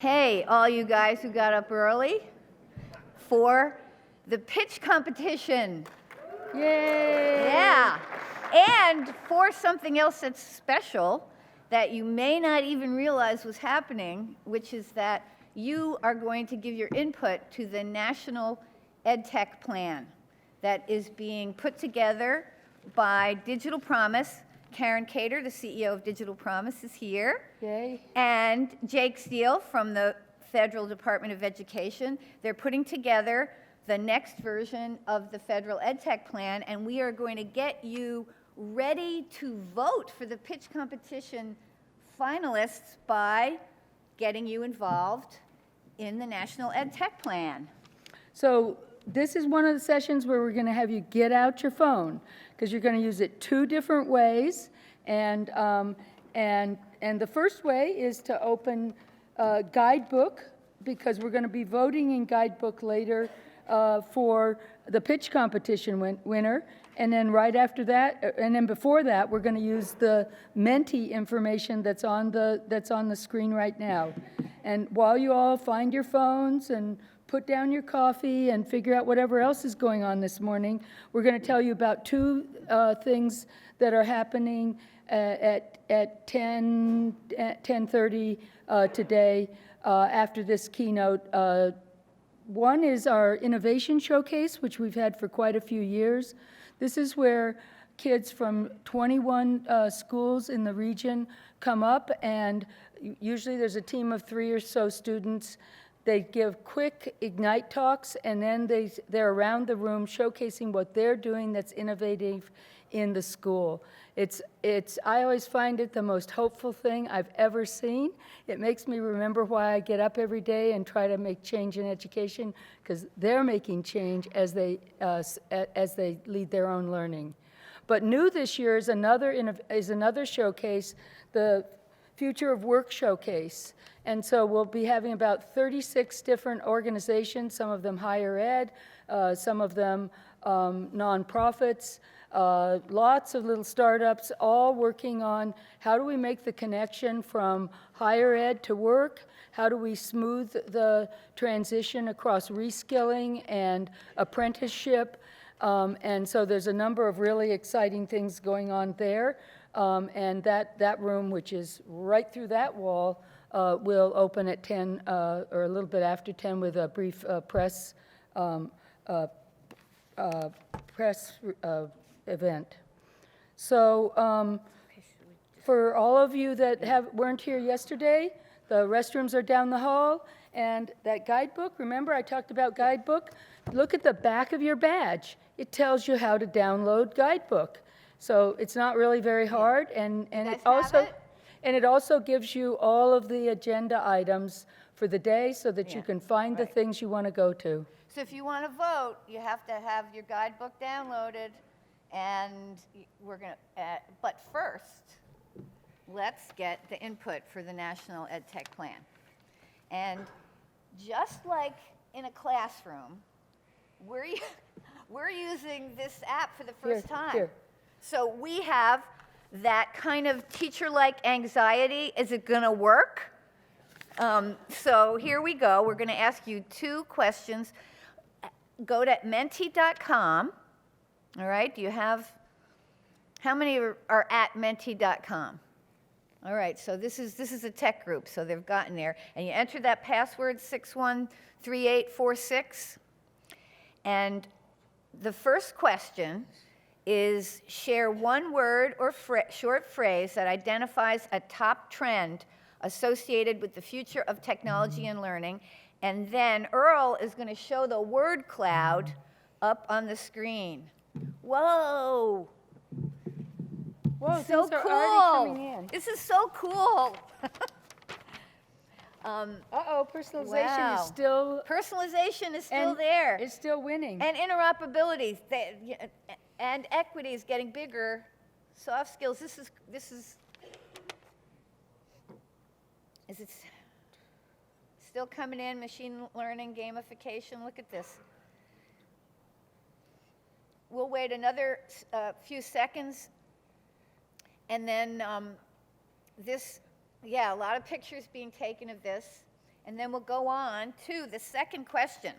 Hey, all you guys who got up early for the pitch competition. Yay! Yeah. And for something else that's special that you may not even realize was happening, which is that you are going to give your input to the National EdTech Plan that is being put together by Digital Promise. Karen Cater, the CEO of Digital Promise, is here. Yay. And Jake Steele from the Federal Department of Education. They're putting together the next version of the Federal EdTech Plan, and we are going to get you ready to vote for the pitch competition finalists by getting you involved in the National EdTech Plan. So this is one of the sessions where we're going to have you get out your phone, because you're going to use it two different ways. And the first way is to open Guidebook, because we're going to be voting in Guidebook later for the pitch competition winner. And then right after that, and then before that, we're going to use the Menti information that's on the screen right now. And while you all find your phones and put down your coffee and figure out whatever else is going on this morning, we're going to tell you about two things that are happening at 10:30 today after this keynote. One is our innovation showcase, which we've had for quite a few years. This is where kids from 21 schools in the region come up, and usually there's a team of 3 or so students. They give quick Ignite talks, and then they're around the room showcasing what they're doing that's innovative in the school. I always find it the most hopeful thing I've ever seen. It makes me remember why I get up every day and try to make change in education, because they're making change as they lead their own learning. But new this year is another showcase, the Future of Work Showcase. And so we'll be having about 36 different organizations, some of them higher ed, some of them nonprofits, lots of little startups, all working on how do we make the connection from higher ed to work, how do we smooth the transition across reskilling and apprenticeship, and so there's a number of really exciting things going on there, and that room, which is right through that wall, will open at 10 or a little bit after 10 with a brief press event. So for all of you that weren't here yesterday, the restrooms are down the hall, and that guidebook, remember I talked about guidebook? Look at the back of your badge. It tells you how to download guidebook. So it's not really very hard, and it also gives you all of the agenda items for the day so that you can find the things you want to go to. So if you want to vote, you have to have your guidebook downloaded, and we're going to, but first, let's get the input for the National EdTech Plan. And just like in a classroom, we're using this app for the first time. Here. So we have that kind of teacher-like anxiety. Is it going to work? So here we go. We're going to ask you 2 questions. Go to menti.com. All right. Do you have, how many are at menti.com? All right. So this is a tech group. So they've gotten there. And you enter that password 613846. And the first question is share one word or short phrase that identifies a top trend associated with the future of technology and learning. And then Earl is going to show the word cloud up on the screen. Whoa. Whoa, So things are cool. already coming in. This is so cool. Personalization is still... Personalization is still there. It's still winning. And interoperability and equity is getting bigger. Soft skills, is it still coming in? Machine learning, gamification, look at this. We'll wait another few seconds, and then a lot of pictures being taken of this. And then we'll go on to the second question.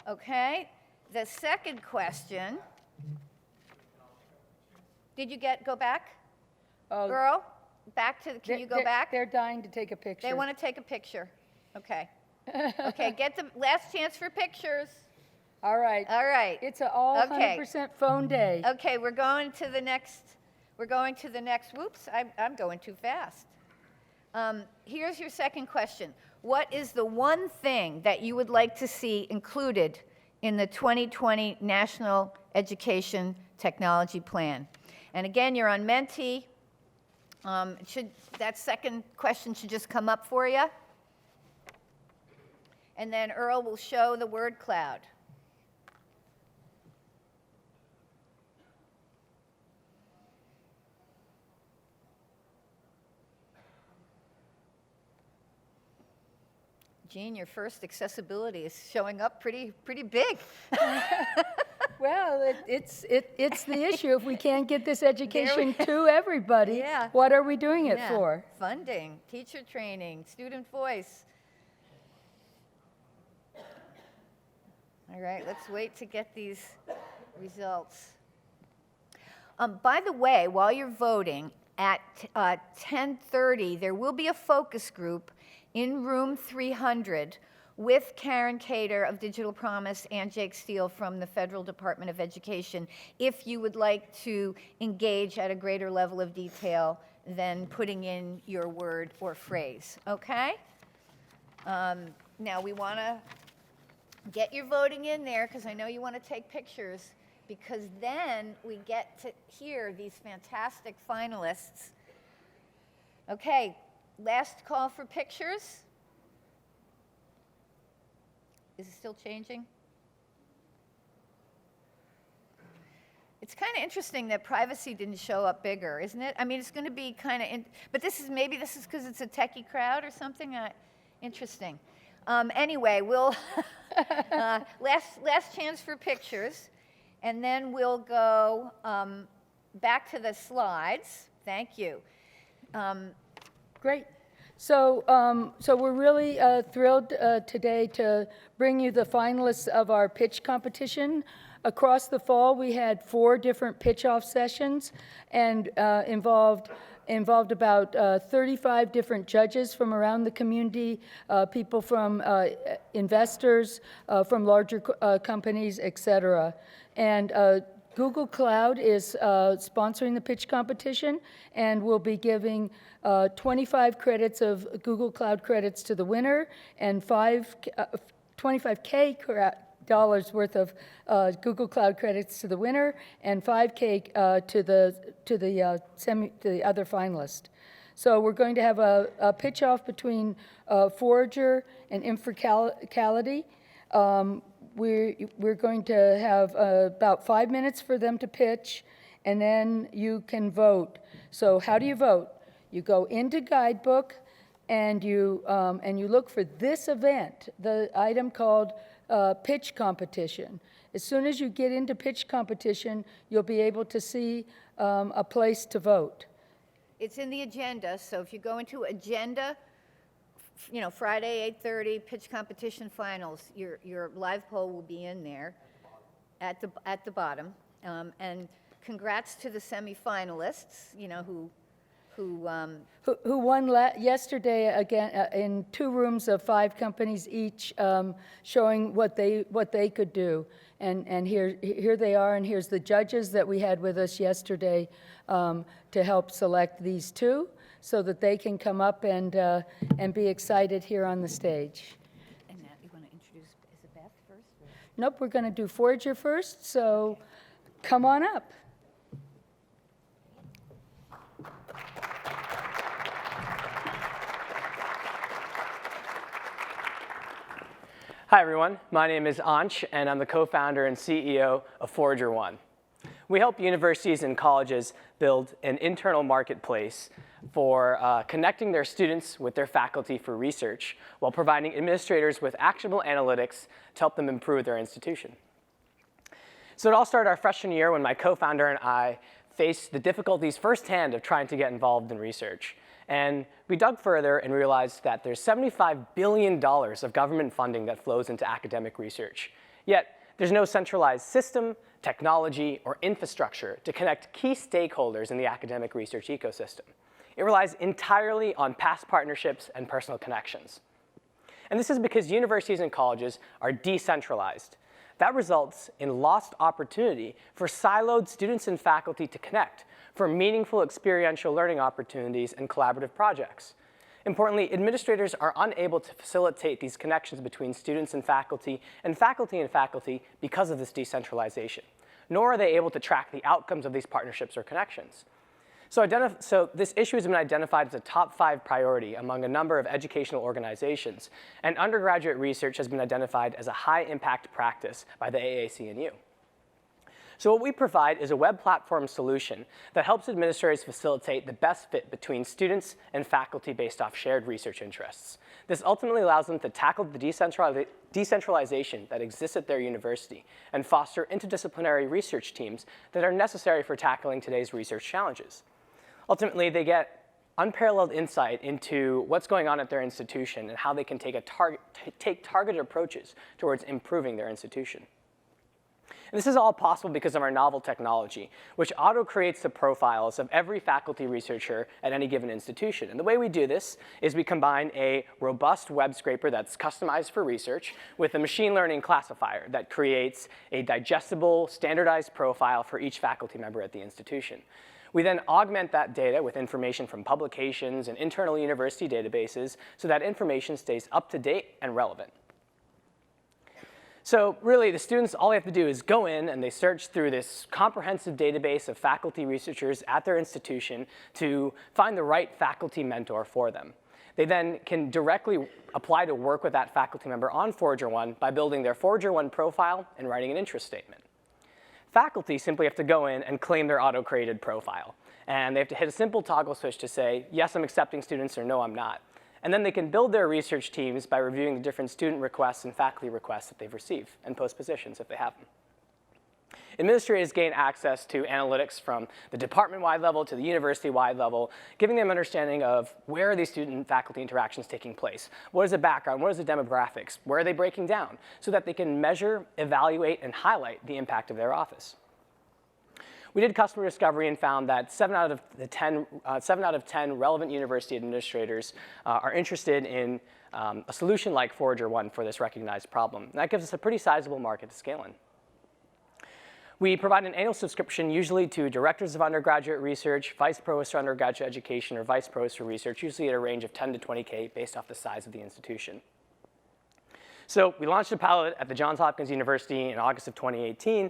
Okay? The second question. Did you go back? Oh, Girl, back to, can you go back? They're dying to take a picture. They want to take a picture. Okay. Okay, get the last chance for pictures. All right. All right. It's an all Okay. 100% phone day. Okay, we're going to the next, whoops, I'm going too fast. Here's your second question. What is the one thing that you would like to see included in the 2020 National Education Technology Plan? And again, you're on Menti. That second question should just come up for you. And then Earl will show the word cloud. Jean, your first accessibility is showing up pretty big. Well, it's the issue. If we can't get this education to everybody, Yeah. what are we doing it Yeah. for? Funding, teacher training, student voice. All right, let's wait to get these results. By the way, while you're voting, at 10:30, there will be a focus group in room 300 with Karen Cater of Digital Promise and Jake Steele from the Federal Department of Education, if you would like to engage at a greater level of detail than putting in your word or phrase, okay? Now we want to get your voting in there, because I know you want to take pictures, because then we get to hear these fantastic finalists. Okay, last call for pictures. Is it still changing? It's kind of interesting that privacy didn't show up bigger, isn't it? I mean, it's going to be kind of, but maybe this is because it's a techie crowd or something. Interesting. Anyway, we'll last chance for pictures, and then we'll go back to the slides. Thank you. Great. So we're really thrilled today to bring you the finalists of our pitch competition. Across the fall, we had 4 different pitch-off sessions, and involved about 35 different judges from around the community, people from investors, from larger companies, et cetera. And Google Cloud is sponsoring the pitch competition, and we'll be giving 25 credits of Google Cloud credits to the winner, and $25K dollars worth of Google Cloud credits to the winner, and $5K to the other finalist. So we're going to have a pitch-off between Forager and InferCabulary. We're going to have about 5 minutes for them to pitch, and then you can vote. So how do you vote? You go into Guidebook, and you look for this event, the item called Pitch Competition. As soon as you get into Pitch Competition, you'll be able to see a place to vote. It's in the agenda, so if you go into agenda, Friday, 8:30, pitch competition finals, your live poll will be in there at the bottom. And congrats to the semifinalists, who won yesterday again in 2 rooms of 5 companies each, showing what they could do. And here they are, and here's the judges that we had with us yesterday to help select these 2, so that they can come up and be excited here on the stage. And Matt, you want to introduce, is it Beth first? Or? Nope, we're going to do Forager first, so come on up. Hi everyone, my name is Ansh, and I'm the co-founder and CEO of ForagerOne. We help universities and colleges build an internal marketplace for connecting their students with their faculty for research, while providing administrators with actionable analytics to help them improve their institution. So it all started our freshman year when my co-founder and I faced the difficulties firsthand of trying to get involved in research. And we dug further and realized that there's $75 billion of government funding that flows into academic research. Yet, there's no centralized system, technology, or infrastructure to connect key stakeholders in the academic research ecosystem. It relies entirely on past partnerships and personal connections. And this is because universities and colleges are decentralized. That results in lost opportunity for siloed students and faculty to connect, for meaningful experiential learning opportunities and collaborative projects. Importantly, administrators are unable to facilitate these connections between students and faculty because of this decentralization, nor are they able to track the outcomes of these partnerships or connections. So this issue has been identified as a top 5 priority among a number of educational organizations, and undergraduate research has been identified as a high-impact practice by the AAC&U. So what we provide is a web platform solution that helps administrators facilitate the best fit between students and faculty based off shared research interests. This ultimately allows them to tackle the decentralization that exists at their university and foster interdisciplinary research teams that are necessary for tackling today's research challenges. Ultimately, they get unparalleled insight into what's going on at their institution and how they can take targeted approaches towards improving their institution. And this is all possible because of our novel technology, which auto-creates the profiles of every faculty researcher at any given institution. And the way we do this is we combine a robust web scraper that's customized for research with a machine learning classifier that creates a digestible, standardized profile for each faculty member at the institution. We then augment that data with information from publications and internal university databases so that information stays up to date and relevant. So really, the students, all they have to do is go in and they search through this comprehensive database of faculty researchers at their institution to find the right faculty mentor for them. They then can directly apply to work with that faculty member on ForagerOne by building their ForagerOne profile and writing an interest statement. Faculty simply have to go in and claim their auto-created profile. And they have to hit a simple toggle switch to say, yes, I'm accepting students, or no, I'm not. And then they can build their research teams by reviewing the different student requests and faculty requests that they've received and post positions if they have them. Administrators gain access to analytics from the department-wide level to the university-wide level, giving them understanding of where are these student-faculty interactions taking place, what is the background, what is the demographics, where are they breaking down, so that they can measure, evaluate, and highlight the impact of their office. We did customer discovery and found that 7 out of 10 relevant university administrators are interested in a solution like ForagerOne for this recognized problem. And that gives us a pretty sizable market to scale in. We provide an annual subscription usually to directors of undergraduate research, vice provosts for undergraduate education, or vice provosts for research, usually at a range of 10 to 20K based off the size of the institution. So we launched a pilot at the Johns Hopkins University in August of 2018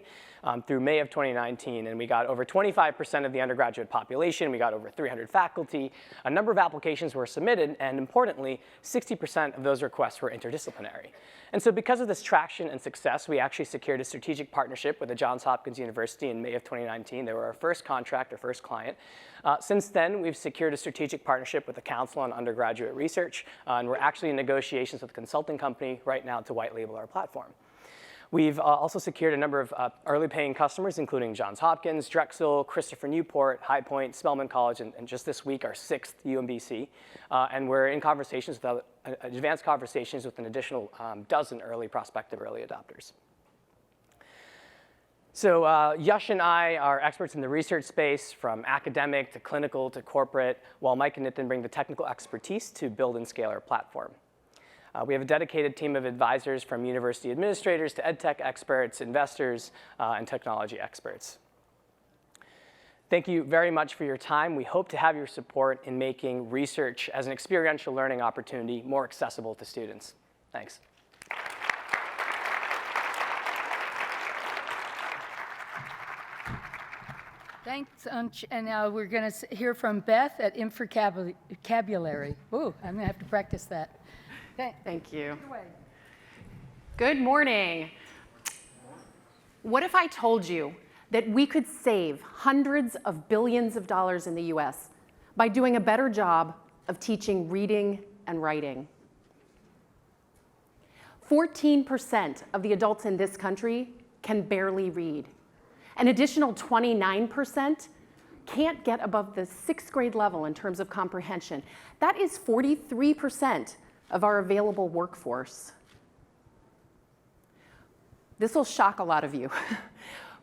through May of 2019, and we got over 25% of the undergraduate population. We got over 300 faculty. A number of applications were submitted, and importantly, 60% of those requests were interdisciplinary. And so because of this traction and success, we actually secured a strategic partnership with the Johns Hopkins University in May of 2019. They were our first contract, our first client. Since then, we've secured a strategic partnership with the Council on Undergraduate Research, and we're actually in negotiations with a consulting company right now to white label our platform. We've also secured a number of early paying customers, including Johns Hopkins, Drexel, Christopher Newport, High Point, Spelman College, and just this week, our 6th UMBC. And we're in conversations with advanced conversations with an additional dozen prospective early adopters. So Yash and I are experts in the research space, from academic to clinical to corporate, while Mike and Nitin bring the technical expertise to build and scale our platform. We have a dedicated team of advisors, from university administrators to ed tech experts, investors, and technology experts. Thank you very much for your time. We hope to have your support in making research as an experiential learning opportunity more accessible to students. Thanks. Thanks, Ansh. And now we're going to hear from Beth at InferCabulary. Ooh, I'm going to have to practice that. Thank you. Take it away. Good morning. What if I told you that we could save hundreds of billions of dollars in the US by doing a better job of teaching reading and writing? 14% of the adults in this country can barely read. An additional 29% can't get above the 6th grade level in terms of comprehension. That is 43% of our available workforce. This will shock a lot of you.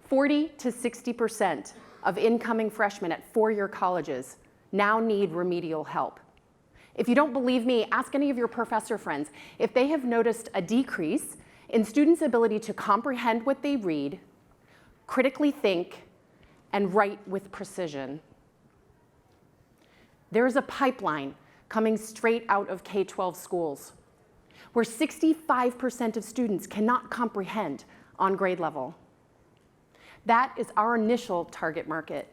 40 to 60% of incoming freshmen at four-year colleges now need remedial help. If you don't believe me, ask any of your professor friends if they have noticed a decrease in students' ability to comprehend what they read, critically think, and write with precision. There is a pipeline coming straight out of K-12 schools where 65% of students cannot comprehend on grade level. That is our initial target market.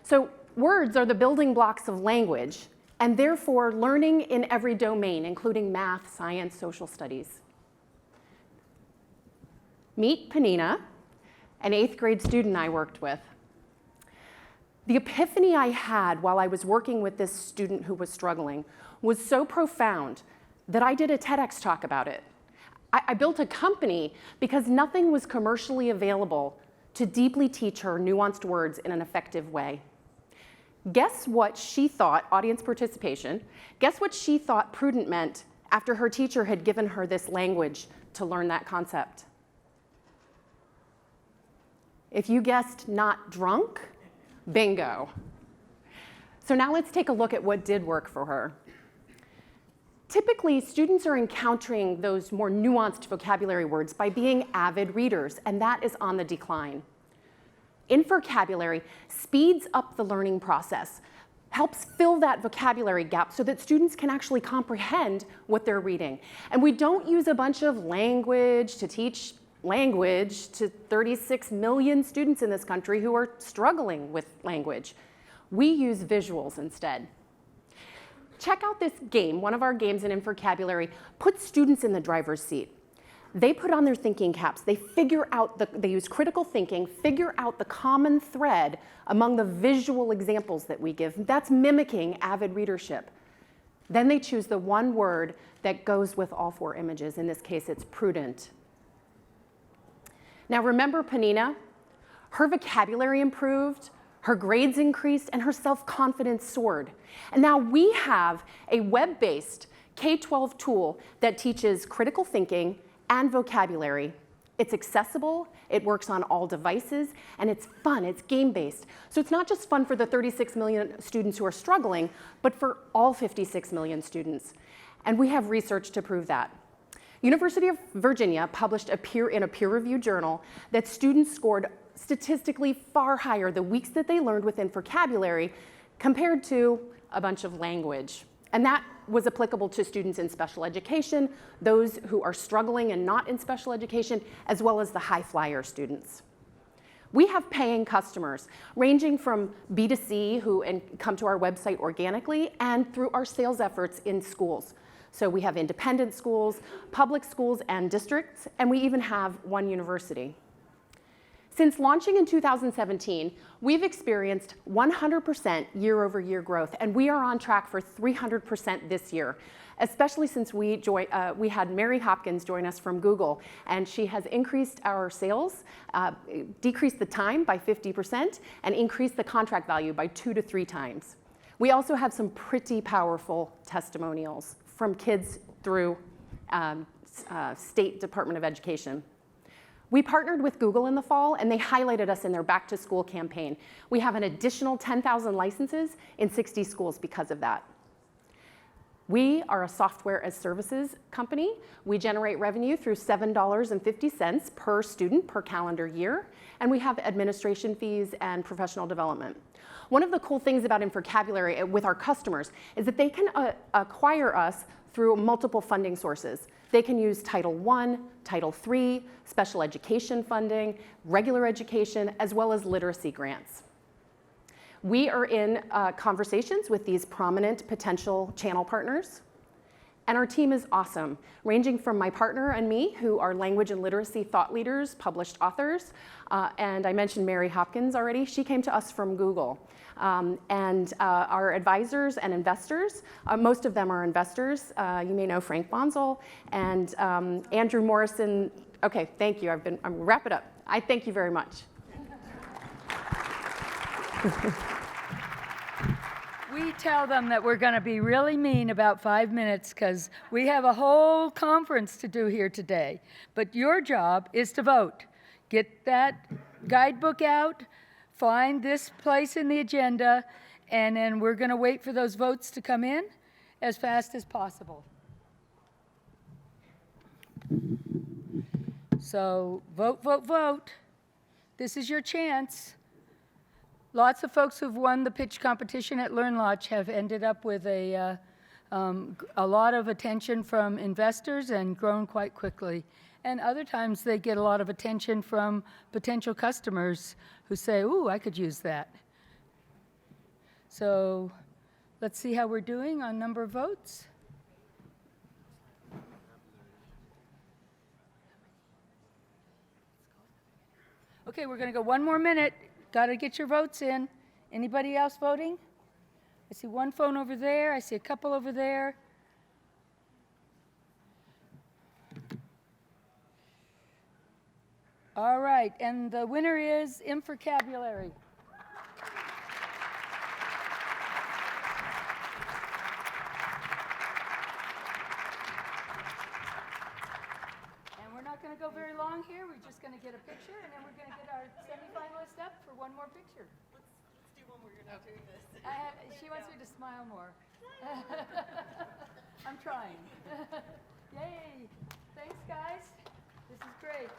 So words are the building blocks of language, and therefore learning in every domain, including math, science, social studies. Meet Panina, an 8th grade student I worked with. The epiphany I had while I was working with this student who was struggling was so profound that I did a TEDx talk about it. I built a company because nothing was commercially available to deeply teach her nuanced words in an effective way. Guess what she thought, audience participation, guess what she thought prudent meant after her teacher had given her this language to learn that concept? If you guessed not drunk, bingo. So now let's take a look at what did work for her. Typically, students are encountering those more nuanced vocabulary words by being avid readers, and that is on the decline. InferCabulary speeds up the learning process, helps fill that vocabulary gap so that students can actually comprehend what they're reading. And we don't use a bunch of language to teach language to 36 million students in this country who are struggling with language. We use visuals instead. Check out this game. One of our games in InferCabulary puts students in the driver's seat. They put on their thinking caps. They figure out, they use critical thinking, figure out the common thread among the visual examples that we give. That's mimicking avid readership. Then they choose the one word that goes with all 4 images. In this case, it's prudent. Now remember Panina? Her vocabulary improved, her grades increased, and her self-confidence soared. And now we have a web-based K-12 tool that teaches critical thinking and vocabulary. It's accessible, it works on all devices, and it's fun, it's game-based. So it's not just fun for the 36 million students who are struggling, but for all 56 million students. And we have research to prove that. University of Virginia published in a peer-reviewed journal that students scored statistically far higher the weeks that they learned with InferCabulary compared to a bunch of language. And that was applicable to students in special education, those who are struggling and not in special education, as well as the high flyer students. We have paying customers, ranging from B2C who come to our website organically and through our sales efforts in schools. So we have independent schools, public schools, and districts, and we even have one university. Since launching in 2017, we've experienced 100% year-over-year growth, and we are on track for 300% this year, especially since we had Mary Hopkins join us from Google, and she has increased our sales, decreased the time by 50%, and increased the contract value by 2 to 3 times. We also have some pretty powerful testimonials from kids through State Department of Education. We partnered with Google in the fall, and they highlighted us in their back to school campaign. We have an additional 10,000 licenses in 60 schools because of that. We are a software as services company. We generate revenue through $7.50 per student per calendar year, and we have administration fees and professional development. One of the cool things about InferCabulary with our customers is that they can acquire us through multiple funding sources. They can use Title I, Title III, special education funding, regular education, as well as literacy grants. We are in conversations with these prominent potential channel partners, and our team is awesome, ranging from my partner and me, who are language and literacy thought leaders, published authors, and I mentioned Mary Hopkins already. She came to us from Google. And our advisors and investors, most of them are investors. You may know Frank Bonzel and Andrew Morrison. Okay, thank you. I'm wrap it up. I thank you very much. We tell them that we're going to be really mean about 5 minutes because we have a whole conference to do here today. But your job is to vote. Get that guidebook out, find this place in the agenda, and then we're going to wait for those votes to come in as fast as possible. So vote, vote, vote. This is your chance. Lots of folks who've won the pitch competition at LearnLodge have ended up with a lot of attention from investors and grown quite quickly. And other times they get a lot of attention from potential customers who say, ooh, I could use that. So let's see how we're doing on number of votes. Okay, we're going to go 1 more minute. Got to get your votes in. Anybody else voting? I see one phone over there. I see a couple over there. All right, and the winner is InferCabulary. And we're not going to go very long here. We're just going to get a picture, and then we're going to get our semifinalist up for one more picture. Let's do one where you're not doing this. She wants me to smile more. I'm trying. Yay. Thanks, guys. This is great.